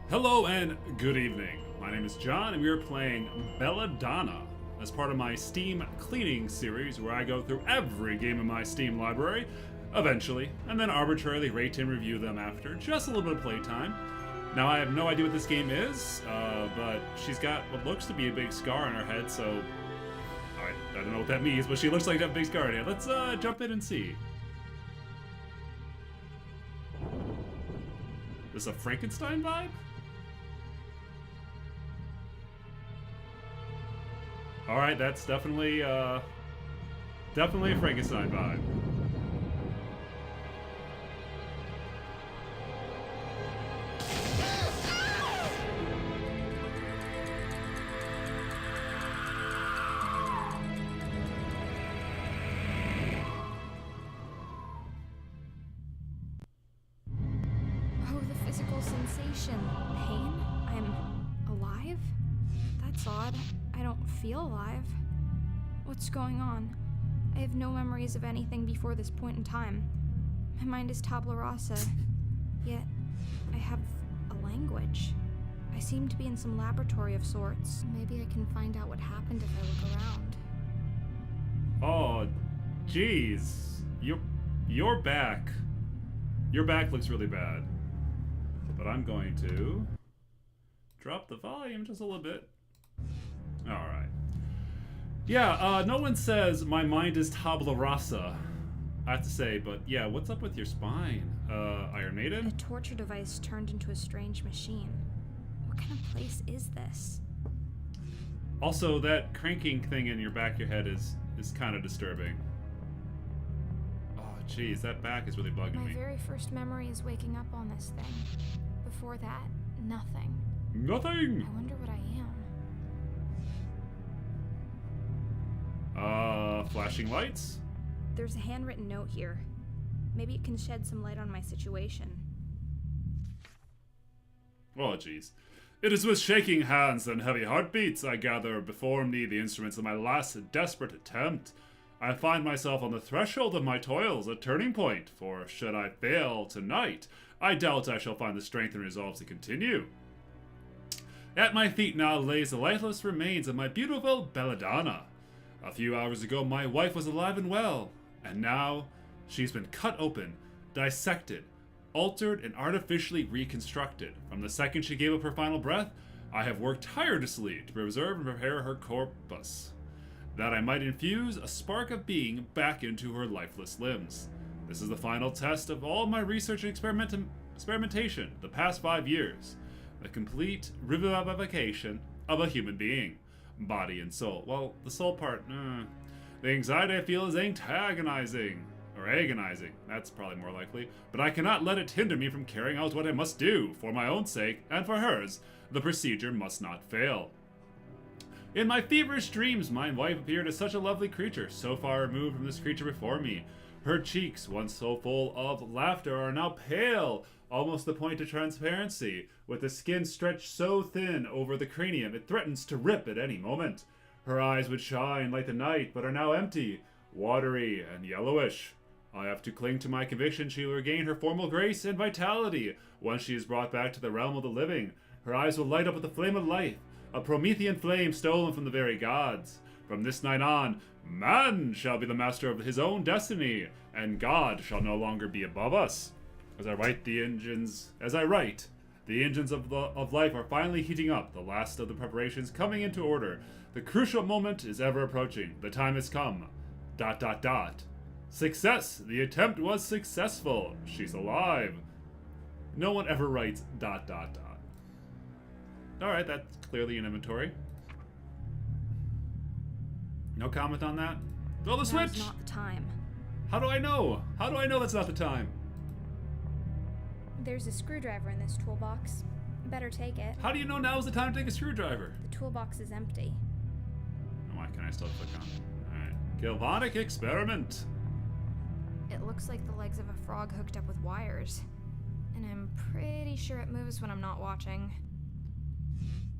Hello and good evening. My name is John, and we are playing Belladonna as part of my Steam cleaning series where I go through every game in my Steam library, eventually, and then arbitrarily rate and review them after just a little bit of playtime. Now, I have no idea what this game is, but she's got what looks to be a big scar on her head, so I don't know what that means, but she looks like a big scar on her head. Let's jump in and see. Is this a Frankenstein vibe? All right, that's definitely a Frankenstein vibe. Oh, the physical sensation. Pain? I'm alive? That's odd. I don't feel alive. What's going on? I have no memories of anything before this point in time. My mind is tabula rasa, yet I have a language. I seem to be in some laboratory of sorts. Maybe I can find out what happened if I look around. Oh, jeez. Your back. Your back looks really bad. But I'm going to drop the volume just a little bit. Alright. Yeah, no one says my mind is tabula rasa, I have to say, but yeah, what's up with your spine? Iron A Maiden? torture device turned into a strange machine. What kind of place is this? Also, that cranking thing in your back of your head is kind of disturbing. Oh, jeez, that back is really bugging My me. very first memory is waking up on this thing. Before that, nothing. Nothing! I wonder what I am. Flashing lights? There's a handwritten note here. Maybe it can shed some light on my situation. Oh, jeez. It is with shaking hands and heavy heartbeats I gather before me the instruments of my last desperate attempt. I find myself on the threshold of my toils, a turning point, for should I fail tonight, I doubt I shall find the strength and resolve to continue. At my feet now lays the lifeless remains of my beautiful Belladonna. A few hours ago my wife was alive and well, and now she's been cut open, dissected, altered, and artificially reconstructed. From the second she gave up her final breath, I have worked tirelessly to preserve and prepare her corpus, that I might infuse a spark of being back into her lifeless limbs. This is the final test of all my research and experimentation the past 5 years. The complete revivification of a human being, body and soul. Well, the soul part, the anxiety I feel is antagonizing. Or agonizing, that's probably more likely. But I cannot let it hinder me from carrying out what I must do. For my own sake, and for hers, the procedure must not fail. In my feverish dreams, my wife appeared as such a lovely creature, so far removed from this creature before me. Her cheeks, once so full of laughter, are now pale, almost the point of transparency, with the skin stretched so thin over the cranium it threatens to rip at any moment. Her eyes would shine like the night, but are now empty, watery, and yellowish. I have to cling to my conviction she will regain her former grace and vitality once she is brought back to the realm of the living. Her eyes will light up with the flame of life, a Promethean flame stolen from the very gods. From this night on, man shall be the master of his own destiny, and God shall no longer be above us. As I write, the engines of life are finally heating up, the last of the preparations coming into order. The crucial moment is ever approaching. The time has come. ... Success! The attempt was successful. She's alive. No one ever writes ... Alright, that's clearly an inventory. No comment on that? Throw the switch! Now's not the time. How do I know? How do I know that's not the time? There's a screwdriver in this toolbox. Better take it. How do you know now is the time to take a screwdriver? The toolbox is empty. Why can I still click on it? Alright. Galvanic experiment. It looks like the legs of a frog hooked up with wires. And I'm pretty sure it moves when I'm not watching.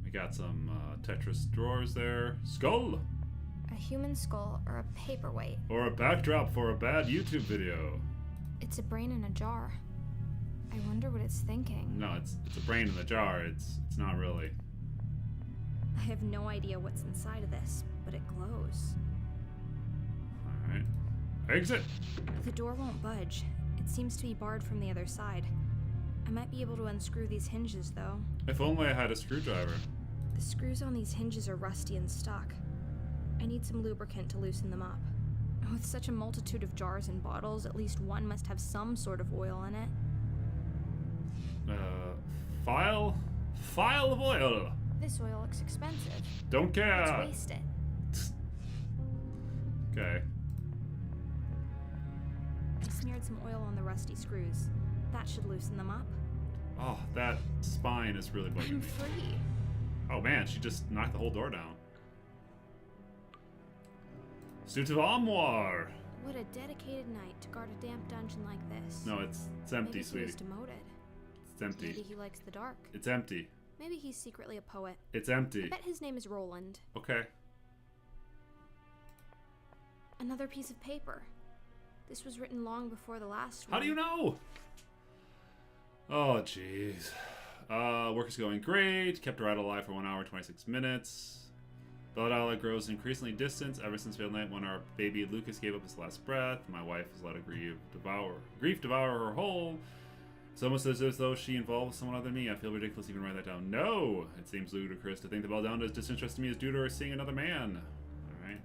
We got some Tetris drawers there. Skull! A human skull or a paperweight. Or a backdrop for a bad YouTube video. It's a brain in a jar. I wonder what it's thinking. No, it's a brain in the jar. It's not really. I have no idea what's inside of this, but it glows. Alright. Exit! The door won't budge. It seems to be barred from the other side. I might be able to unscrew these hinges, though. If only I had a screwdriver. The screws on these hinges are rusty and stuck. I need some lubricant to loosen them up. With such a multitude of jars and bottles, at least one must have some sort of oil in it. File? File of oil! This oil looks expensive. Don't care! Let's waste it. Okay. I smeared some oil on the rusty screws. That should loosen them up. Oh, that spine is really bugging I'm me. free. Oh man, she just knocked the whole door down. Suit of armoire! What a dedicated knight to guard a damp dungeon like this. No, it's empty, Maybe sweetie. he was demoted. It's empty. Maybe he likes the dark. It's empty. Maybe he's secretly a poet. It's I empty. bet his name is Roland. Okay. Another piece of paper. This was written long before the last one. How do you know? Oh, jeez. Work is going great. Kept her out alive for 1 hour, 26 minutes. Belladonna grows increasingly distant ever since failed night when our baby Lucas gave up his last breath. My wife has let a grief devour her whole. It's almost as though she involved someone other than me. I feel ridiculous even writing that down. No! It seems ludicrous to think that Belladonna is disinterested in me as due to her seeing another man. Alright.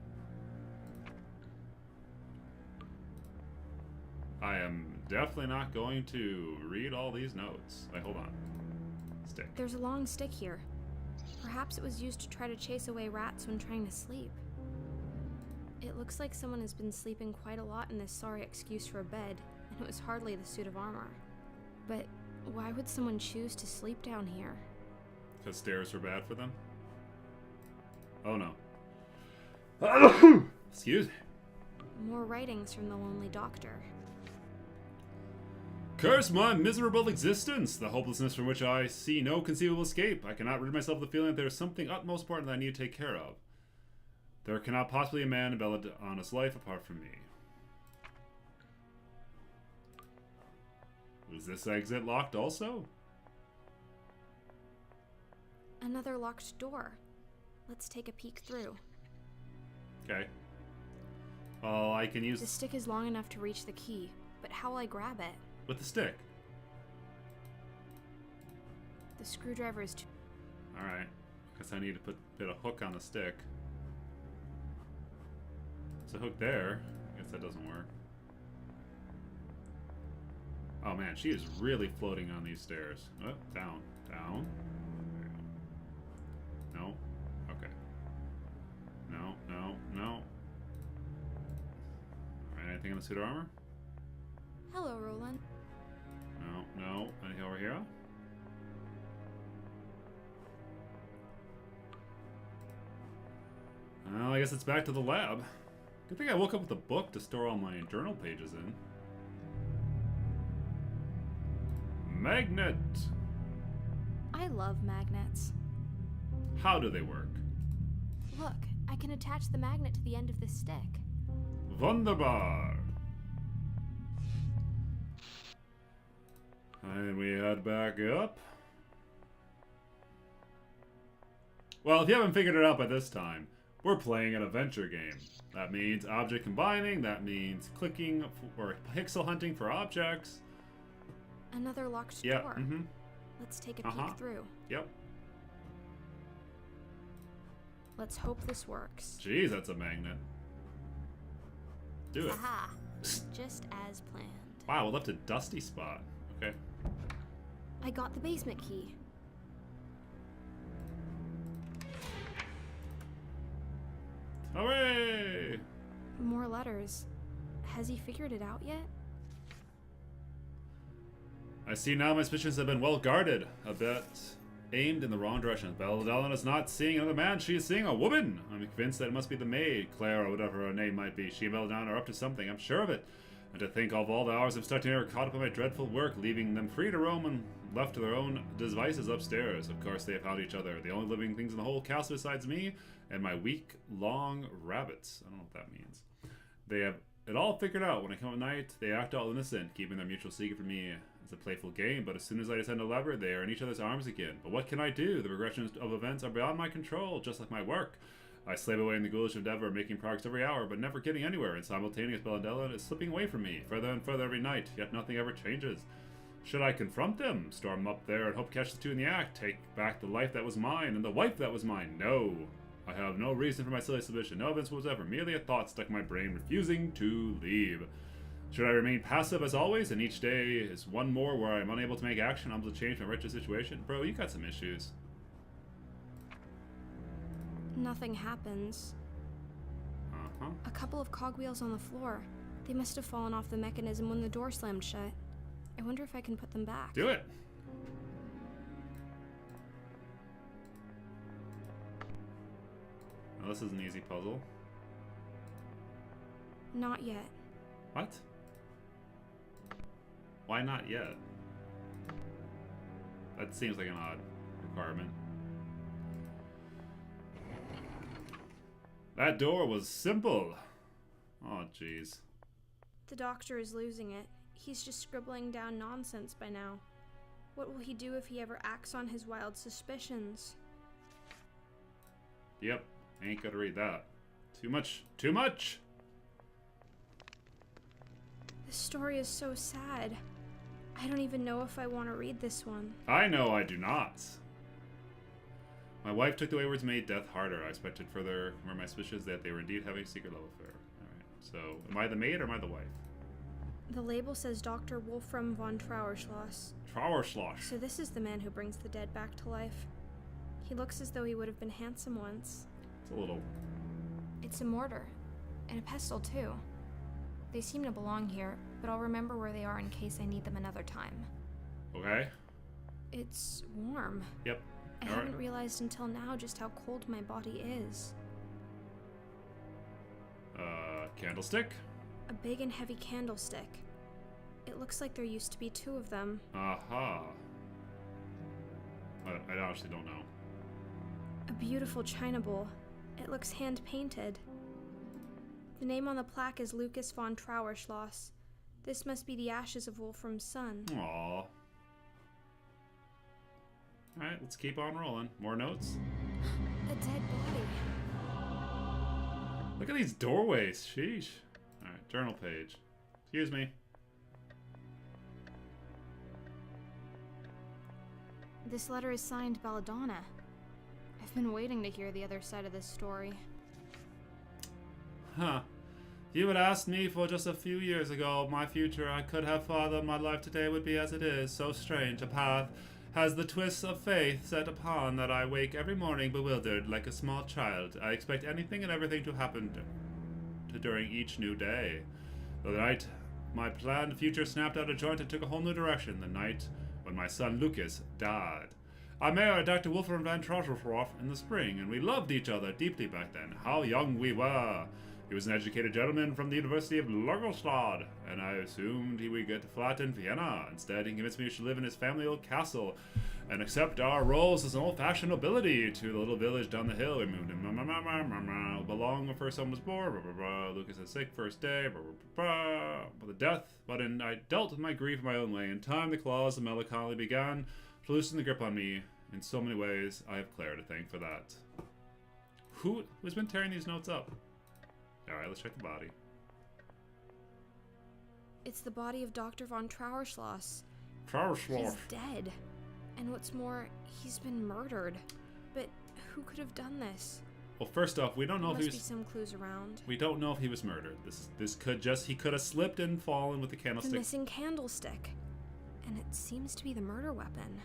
I am definitely not going to read all these notes. Wait, hold on. Stick. There's a long stick here. Perhaps it was used to try to chase away rats when trying to sleep. It looks like someone has been sleeping quite a lot in this sorry excuse for a bed, and it was hardly the suit of armor. But why would someone choose to sleep down here? Because stairs were bad for them? Oh no. Excuse me. More writings from the lonely doctor. Curse my miserable existence, the hopelessness from which I see no conceivable escape. I cannot rid myself of the feeling that there is something utmost important that I need to take care of. There cannot possibly be a man in Belladonna's life apart from me. Is this exit locked also? Another locked door. Let's take a peek through. Okay. Well, I can use... The stick is long enough to reach the key, but how will I grab it? with the stick. The screwdriver is too... Alright. Guess I need to put a hook on the stick. There's a hook there. I guess that doesn't work. Oh man, she is really floating on these stairs. Oh, down. Down. There you go. No. Okay. No, no, no. Alright, anything in the suit of armor? Hello, Roland. No, no. Anything over here? Well, I guess it's back to the lab. Good thing I woke up with a book to store all my journal pages in. Magnet! I love magnets. How do they work? Look, I can attach the magnet to the end of this stick. Wunderbar! And we head back up. Well, if you haven't figured it out by this time, we're playing an adventure game. That means object combining, that means clicking or pixel hunting for objects. Another locked Yeah, door. mm-hmm. Let's take a peek through. Yep. Let's hope this works. Jeez, that's a magnet. Do it. Aha! Just as planned. Wow, we left a dusty spot. Okay. I got the basement key. Hooray! More letters. Has he figured it out yet? I see now my suspicions have been well guarded. A bit aimed in the wrong direction. Belladonna is not seeing another man, she is seeing a woman. I'm convinced that it must be the maid, Claire, or whatever her name might be. She and Belladonna are up to something, I'm sure of it. And to think of all the hours I'm stuck here caught up in my dreadful work, leaving them free to roam and left to their own devices upstairs. Of course they have found each other, the only living things in the whole castle besides me and my week-long rabbits. I don't know what that means. They have it all figured out. When I come at night, they act all innocent, keeping their mutual secret from me. It's a playful game, but as soon as I descend a lever, they are in each other's arms again. But what can I do? The progressions of events are beyond my control, just like my work. I slave away in the ghoulish endeavor, making progress every hour, but never getting anywhere, and simultaneous Belladonna is slipping away from me, further and further every night, yet nothing ever changes. Should I confront them, storm up there, and hope to catch the two in the act, take back the life that was mine, and the wife that was mine? No. I have no reason for my silly submission, no evidence whatsoever, merely a thought stuck in my brain, refusing to leave. Should I remain passive as always, and each day is one more where I'm unable to make action, unable to change my wretched situation? Bro, you got some issues. Nothing happens. A couple of cogwheels on the floor. They must have fallen off the mechanism when the door slammed shut. I wonder if I can put them back. Do it! Now, this is an easy puzzle. Not yet. What? Why not yet? That seems like an odd requirement. That door was simple. Oh, jeez. The doctor is losing it. He's just scribbling down nonsense by now. What will he do if he ever acts on his wild suspicions? Yep, ain't gonna read that. Too much. Too much! This story is so sad. I don't even know if I want to read this one. I know I do not. My wife took the wayward's maid death harder. I expected further from my suspicions that they were indeed having a secret love affair. Alright, so am I the maid or am I the wife? The label says Dr. Wolfram von Trauerschloss. Trauerschloss. So this is the man who brings the dead back to life. He looks as though he would have been handsome once. It's a little... It's a mortar. And a pestle, too. They seem to belong here, but I'll remember where they are in case I need them another time. Okay. It's warm. Yep. I haven't realized until now just how cold my body is. Candlestick? A big and heavy candlestick. It looks like there used to be two of them. Aha. I honestly don't know. A beautiful china bowl. It looks hand-painted. The name on the plaque is Lucas von Trauerschloss. This must be the ashes of Wolfram's son. Aww. Alright, let's keep on rolling. More notes? A dead body. Look at these doorways. Sheesh. Alright, journal page. Excuse me. This letter is signed Belladonna. I've been waiting to hear the other side of this story. Huh. If you had asked me for just a few years ago my future, I could have fathered my life today would be as it is. So strange a path has the twists of faith set upon that I wake every morning bewildered like a small child. I expect anything and everything to happen during each new day. The night my planned future snapped out of joint and took a whole new direction. The night when my son Lucas died. I married Dr. Wolfram van Trauerschloss in the spring, and we loved each other deeply back then. How young we were! He was an educated gentleman from the University of Lagerstadt, and I assumed he would get a flat in Vienna. Instead, he convinced me we should live in his family old castle and accept our roles as an old-fashioned nobility to the little village down the hill. We moved in. Belong when first son was born. Lucas is sick first day. But the death. But I dealt with my grief in my own way. In time, the claws of melancholy began to loosen the grip on me. In so many ways, I have Claire to thank for that. Who's been tearing these notes up? Alright, let's check the body. It's the body of Dr. von Trauerschloss. Trauerschloss. He's dead. And what's more, he's been murdered. But who could have done this? Well, first off, we don't know if he was... Must be some clues around. We don't know if he was murdered. This could just... He could have slipped and fallen with the The candlestick. missing candlestick. And it seems to be the murder weapon.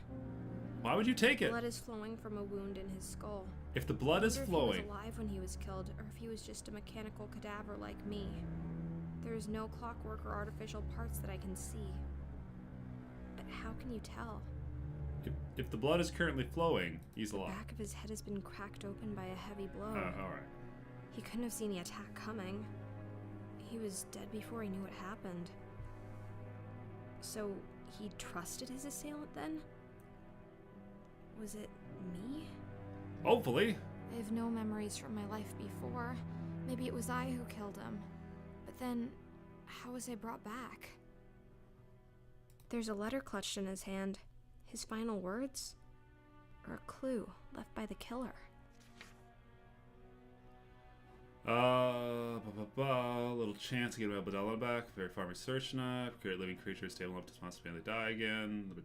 Why would you take it? Blood is flowing from a wound in his skull. If the blood is flowing... If he was alive when he was killed, or if he was just a mechanical cadaver like me. There is no clockwork or artificial parts that I can see. But how can you tell? If the blood is currently flowing, he's alive. The back of his head has been cracked open by a heavy blow. Alright. He couldn't have seen the attack coming. He was dead before he knew what happened. So, he trusted his assailant then? Was it me? Hopefully. I have no memories from my life before. Maybe it was I who killed him. But then, how was I brought back? There's a letter clutched in his hand. His final words? Or a clue left by the killer? Little chance to get my Belladonna back. Very far research enough. Create living creatures stable enough to spontaneously die again. The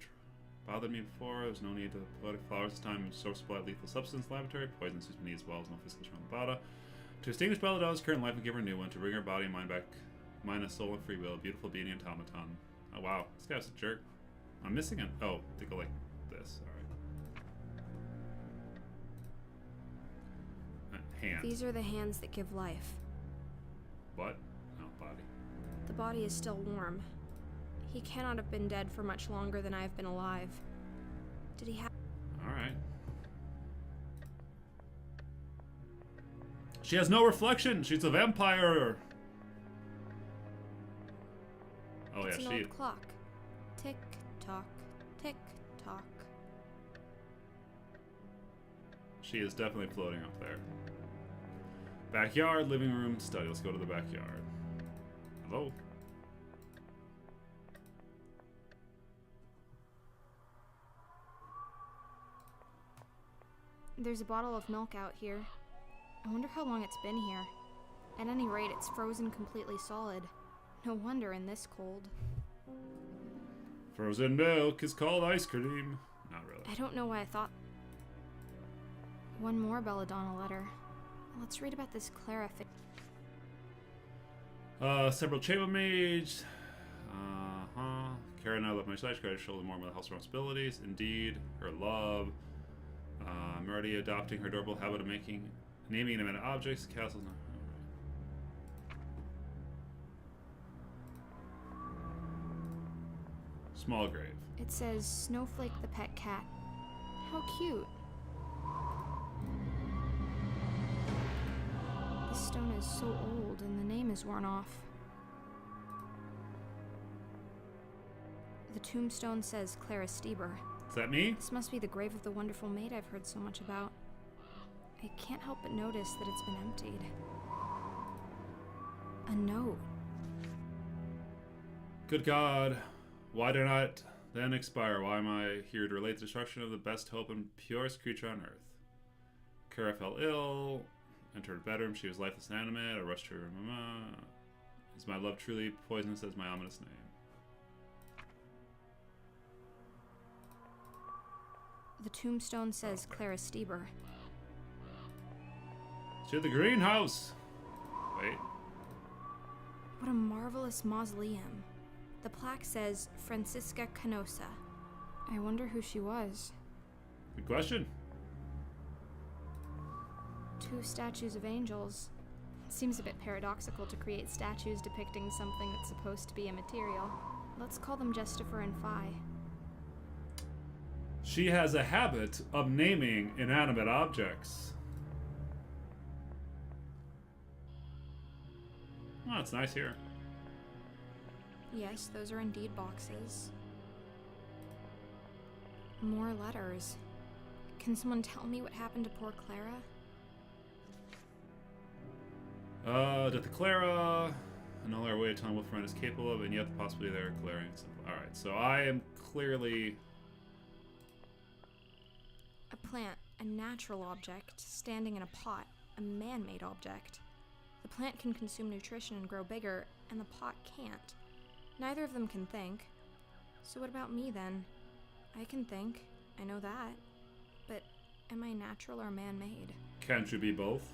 bothered me before. There's no need to poetic flowers this time. Source supply of lethal substance laboratory. Poison suits me as well as no physical around the bottom. To extinguish Belladonna's current life and give her a new one. To bring her body and mind back. Mind and soul and free will. Beautiful being automaton. Oh wow, this guy's a jerk. I'm missing it. Oh, they go like this. Alright. Hands. These are the hands that give life. What? Oh, body. The body is still warm. He cannot have been dead for much longer than I have been alive. Did he have... Alright. She has no reflection. She's a vampire. Oh It's yeah, an she... old clock. Tick tock, tick tock. She is definitely floating up there. Backyard, living room, study. Let's go to the backyard. Hello? There's a bottle of milk out here. I wonder how long it's been here. At any rate, it's frozen completely solid. No wonder in this cold. Frozen milk is called ice cream. Not really. I don't know why I thought... One more Belladonna letter. Let's read about this Clara Several chambermaids. Kara and I left my side. She tried to shoulder more of the house responsibilities. Indeed, her love. I'm already adopting her adorable habit of naming them into objects, castles. Small grave. It says Snowflake the pet cat. How cute. This stone is so old and the name is worn off. The tombstone says Clara Stieber. Is that me? This must be the grave of the wonderful maid I've heard so much about. I can't help but notice that it's been emptied. A note. Good God. Why did not then expire? Why am I here to relate the destruction of the best hope and purest creature on earth? Kara fell ill. Entered her bedroom. She was lifeless and animate. I rushed to her. Is my love truly poisonous as my ominous name? The tombstone says Clara Stieber. To the greenhouse! Wait. What a marvelous mausoleum. The plaque says Francisca Canosa. I wonder who she was. Good question. 2 statues of angels. It seems a bit paradoxical to create statues depicting something that's supposed to be immaterial. Let's call them Justifer and Phi. She has a habit of naming inanimate objects. Oh, it's nice here. Yes, those are indeed boxes. More letters. Can someone tell me what happened to poor Clara? Death of Clara. Another way to tell what friend is capable of, and yet the possibility there, Clara and simple. Alright, so I am clearly... A plant, a natural object, standing in a pot, a man-made object. The plant can consume nutrition and grow bigger, and the pot can't. Neither of them can think. So what about me, then? I can think. I know that. But am I natural or man-made? Can't you be both?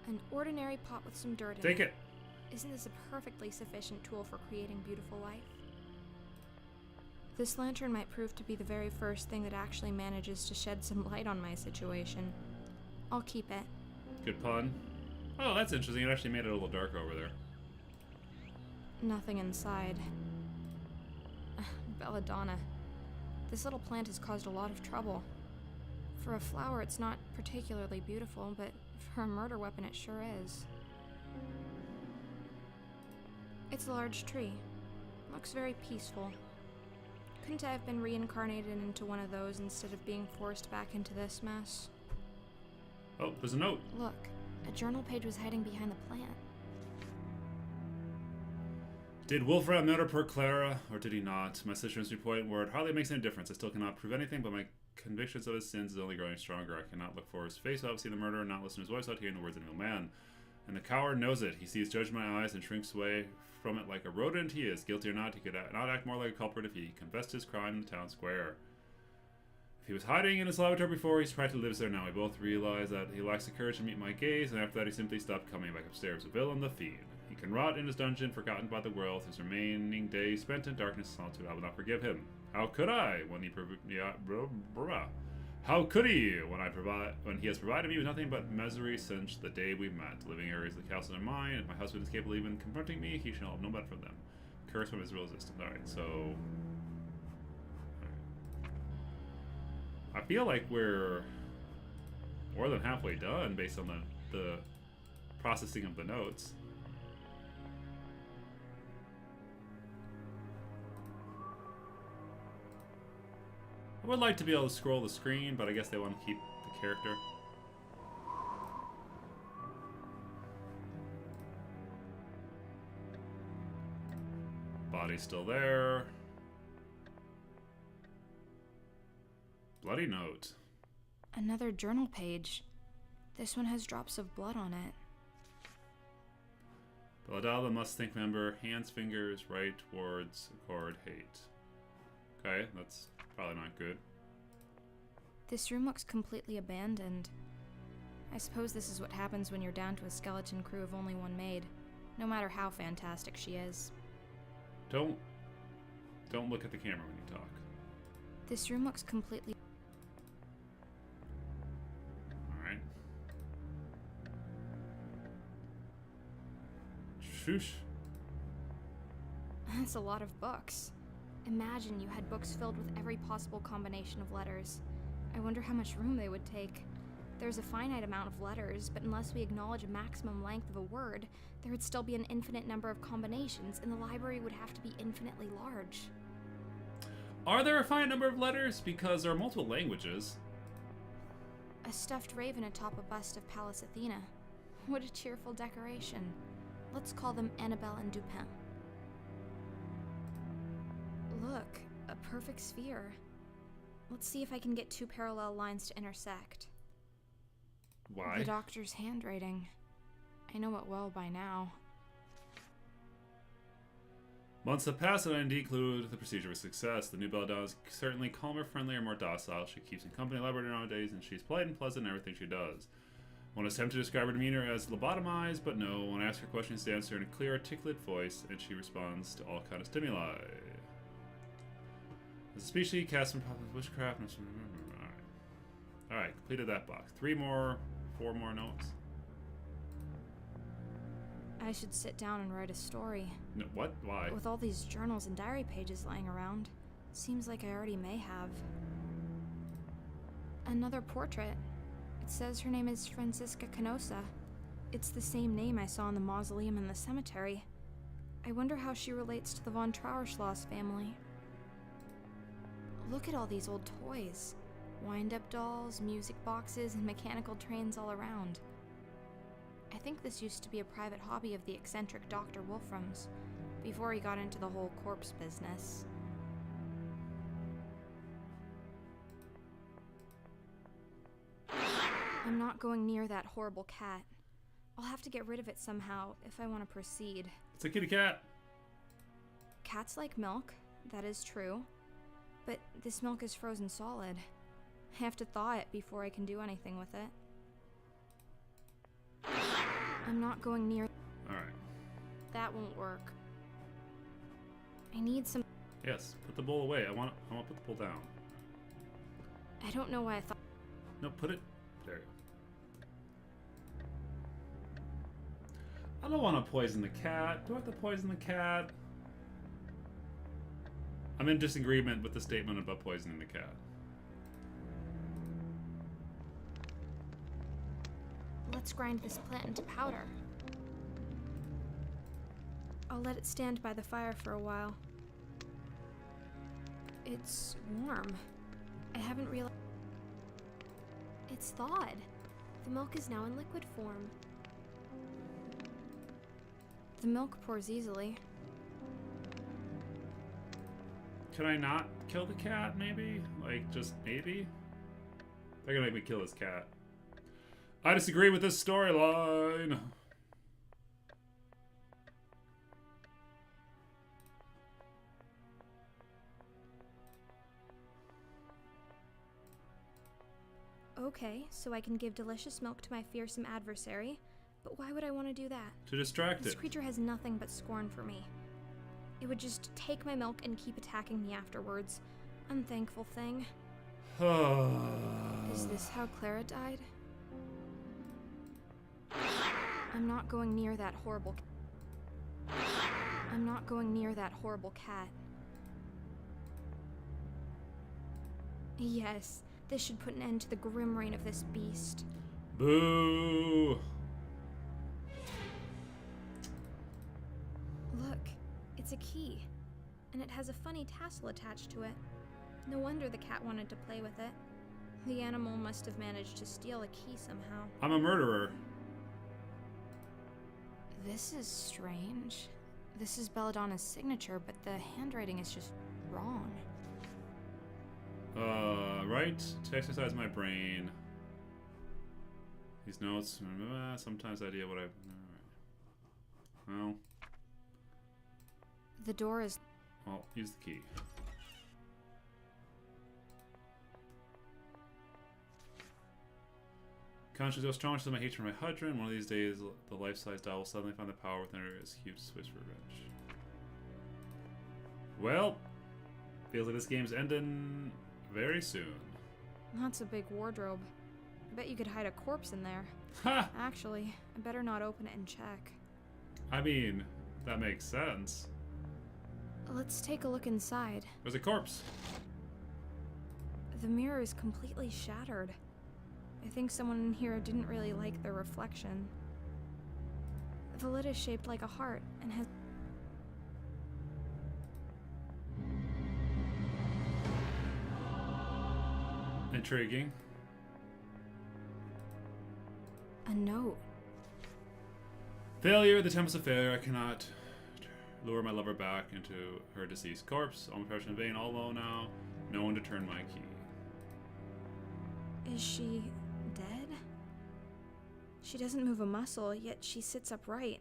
An ordinary pot with some dirt in it. Take it! Isn't this a perfectly sufficient tool for creating beautiful life? This lantern might prove to be the very first thing that actually manages to shed some light on my situation. I'll keep it. Good pun. Oh, that's interesting. It actually made it a little darker over there. Nothing inside. Belladonna. This little plant has caused a lot of trouble. For a flower, it's not particularly beautiful, but for a murder weapon, it sure is. It's a large tree. Looks very peaceful. Couldn't I have been reincarnated into one of those instead of being forced back into this mess? Oh, there's a note. Look, a journal page was hiding behind the plant. Did Wolfram murder poor Clara, or did he not? My sister is to the point where it hardly makes any difference. I still cannot prove anything, but my convictions of his sins is only growing stronger. I cannot look for his face, obviously the murderer, and not listen to his voice without hearing the words of an ill man. And the coward knows it. He sees judgment in my eyes and shrinks away from it like a rodent he is. Guilty or not, he could not act more like a culprit if he confessed his crime in the town square. If he was hiding in his laboratory before, he practically lives there now. We both realize that he lacks the courage to meet my gaze, and after that he simply stopped coming back upstairs. A villain, the fiend. He can rot in his dungeon, forgotten by the world. His remaining days spent in darkness and solitude. I will not forgive him. How could I? How could he when he has provided me with nothing but misery since the day we met? Living areas of the castle are mine. If my husband is capable of even confronting me, he shall have no better from them. Curse from his resistance. Alright, so I feel like we're more than halfway done based on the processing of the notes. I would like to be able to scroll the screen, but I guess they want to keep the character. Body's still there. Bloody note. Another journal page. This one has drops of blood on it. Belladonna must think, remember, hands, fingers, right towards accord, hate. Okay, that's probably not good. This room looks completely abandoned. I suppose this is what happens when you're down to a skeleton crew of only one maid, no matter how fantastic she is. Don't look at the camera when you talk. This room looks completely... Alright. Shoosh. That's a lot of books. Imagine you had books filled with every possible combination of letters. I wonder how much room they would take. There's a finite amount of letters, but unless we acknowledge a maximum length of a word, there would still be an infinite number of combinations, and the library would have to be infinitely large. Are there a finite number of letters? Because there are multiple languages. A stuffed raven atop a bust of Pallas Athena. What a cheerful decoration. Let's call them Annabelle and Dupin. Look, a perfect sphere. Let's see if I can get two parallel lines to intersect. Why? The doctor's handwriting. I know it well by now. Months have passed and I indeed conclude the procedure was a success. The new Belladonna is certainly calmer, friendlier, more docile. She keeps in company laboratory nowadays, and she's polite and pleasant in everything she does. One is tempted to describe her demeanor as lobotomized, but no. When I ask her questions, she answers in a clear, articulate voice, and she responds to all kinds of stimuli. As a species, cast from witchcraft. Alright, completed that box. 4 more notes. I should sit down and write a story. No, what? Why? With all these journals and diary pages lying around, seems like I already may have. Another portrait. It says her name is Francisca Canosa. It's the same name I saw in the mausoleum in the cemetery. I wonder how she relates to the von Trauerschloss family. Look at all these old toys. Wind-up dolls, music boxes, and mechanical trains all around. I think this used to be a private hobby of the eccentric Dr. Wolfram's, before he got into the whole corpse business. I'm not going near that horrible cat. I'll have to get rid of it somehow if I want to proceed. It's a kitty cat. Cats like milk, that is true. But this milk is frozen solid. I have to thaw it before I can do anything with it. I'm not going near... Alright. That won't work. I need some... Yes, put the bowl away. I want to put the bowl down. I don't know why I thought... No, put it... There you go. I don't want to poison the cat. Do I have to poison the cat? I'm in disagreement with the statement about poisoning the cat. Let's grind this plant into powder. I'll let it stand by the fire for a while. It's warm. I haven't realized... It's thawed. The milk is now in liquid form. The milk pours easily. Can I not kill the cat, maybe? Like, just maybe? They're gonna make me kill this cat. I disagree with this storyline. Okay, so I can give delicious milk to my fearsome adversary, but why would I want to do that? To distract This it. creature has nothing but scorn for me. It would just take my milk and keep attacking me afterwards. Unthankful thing. Is this how Clara died? I'm not going near that horrible I'm not going near that horrible cat. Yes, this should put an end to the grim reign of this beast. Boo! Look, it's a key, and it has a funny tassel attached to it. No wonder the cat wanted to play with it. The animal must have managed to steal a key somehow. I'm a murderer. This is strange. This is Belladonna's signature, but the handwriting is just wrong. Right? To exercise my brain. These notes, sometimes idea what I... Well... The door is... Well, use the key. Conscience goes strong to my hatred for my hudron. One of these days, the life-size doll will suddenly find the power within her as huge switch for revenge. Well, feels like this game's ending very soon. That's a big wardrobe. I bet you could hide a corpse in there. Ha! Actually, I better not open it and check. I mean, that makes sense. Let's take a look inside. There's a corpse. The mirror is completely shattered. I think someone in here didn't really like the reflection. The lid is shaped like a heart and has... Intriguing. a note. Failure, the tempest of failure. I cannot lure my lover back into her deceased corpse. All my pressure in vain, all alone now. No one to turn my key. Is she dead? She doesn't move a muscle, yet she sits upright.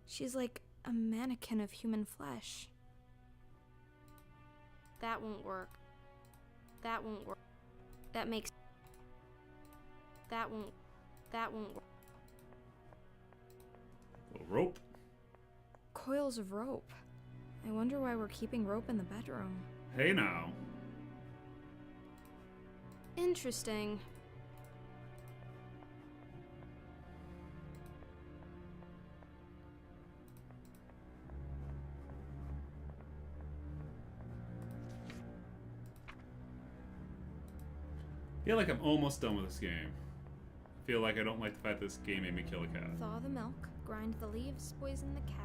She's like a mannequin of human flesh. That won't work. That won't work. That makes... That won't work. A rope? Coils of rope. I wonder why we're keeping rope in the bedroom. Hey now. Interesting. I feel like I'm almost done with this game. I feel like I don't like the fact this game made me kill a cat. Thaw the milk, grind the leaves, poison the cat.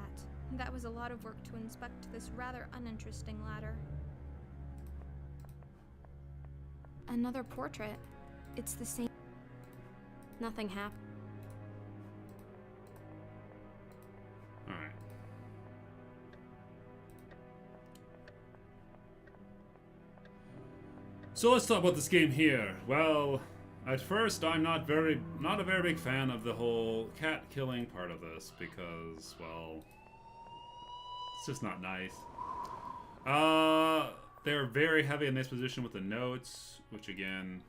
That was a lot of work to inspect this rather uninteresting ladder. Another portrait. It's the same. Nothing happened. Alright. So let's talk about this game here. Well, at first I'm not a very big fan of the whole cat killing part of this because, well, it's just not nice. They're very heavy in this position with the notes, which again...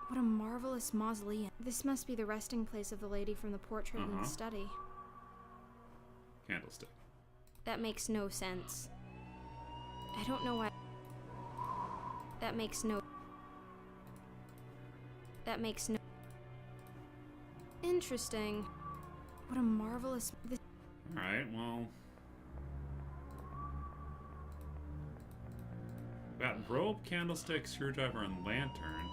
What a marvelous mausoleum. This must be the resting place of the lady from the portrait in the study. Candlestick. That makes no sense. I don't know why. That makes no... Interesting. What a marvelous... Alright, well... Got rope, candlestick, screwdriver, and lantern.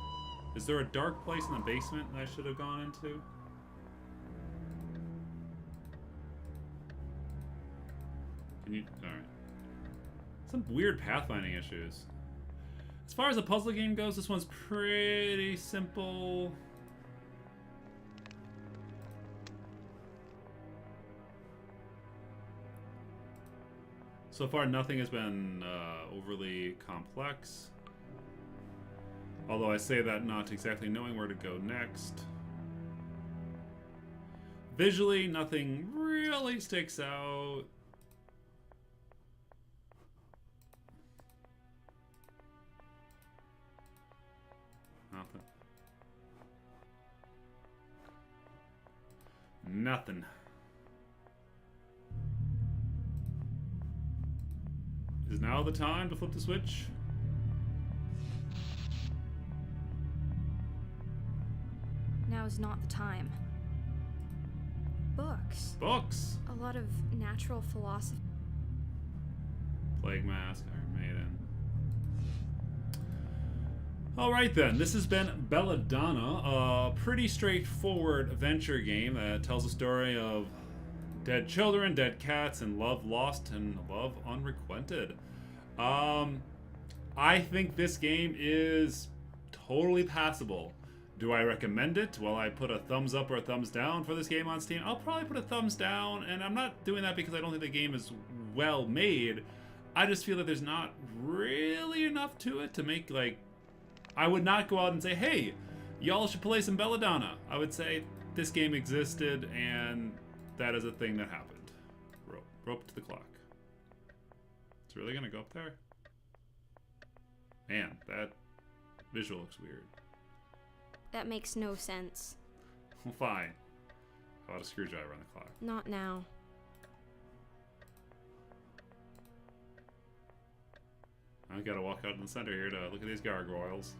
Is there a dark place in the basement that I should have gone into? Can you... Alright. Some weird pathfinding issues. As far as the puzzle game goes, this one's pretty simple. So far, nothing has been overly complex. Although I say that not exactly knowing where to go next. Visually, nothing really sticks out. Nothing. Nothing. Is now the time to flip the switch? Now is not the time. Books. Books. A lot of natural philosophy. Plague Mask, Iron Maiden. Alright then, this has been Belladonna, a pretty straightforward adventure game that tells a story of dead children, dead cats, and love lost and love unrequited. I think this game is totally passable. Do I recommend it? Will I put a thumbs up or a thumbs down for this game on Steam? I'll probably put a thumbs down, and I'm not doing that because I don't think the game is well made. I just feel that there's not really enough to it to make, like... I would not go out and say, hey, y'all should play some Belladonna. I would say this game existed, and that is a thing that happened. Rope to the clock. It's really gonna go up there? Man, that visual looks weird. That makes no sense. Well, fine. How about a screwdriver on the clock? Not now. I gotta walk out in the center here to look at these gargoyles.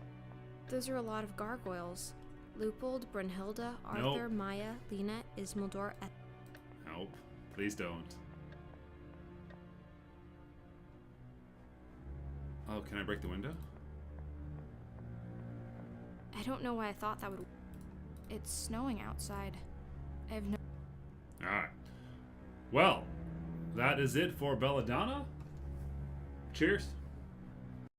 Those are a lot of gargoyles. Leupold, Brunhilde, Arthur, Nope. Maya, Lena, Ismildor, Nope. Please don't. Oh, can I break the window? I don't know why I thought that would... It's snowing outside. I have no... Alright. Well, that is it for Belladonna. Cheers.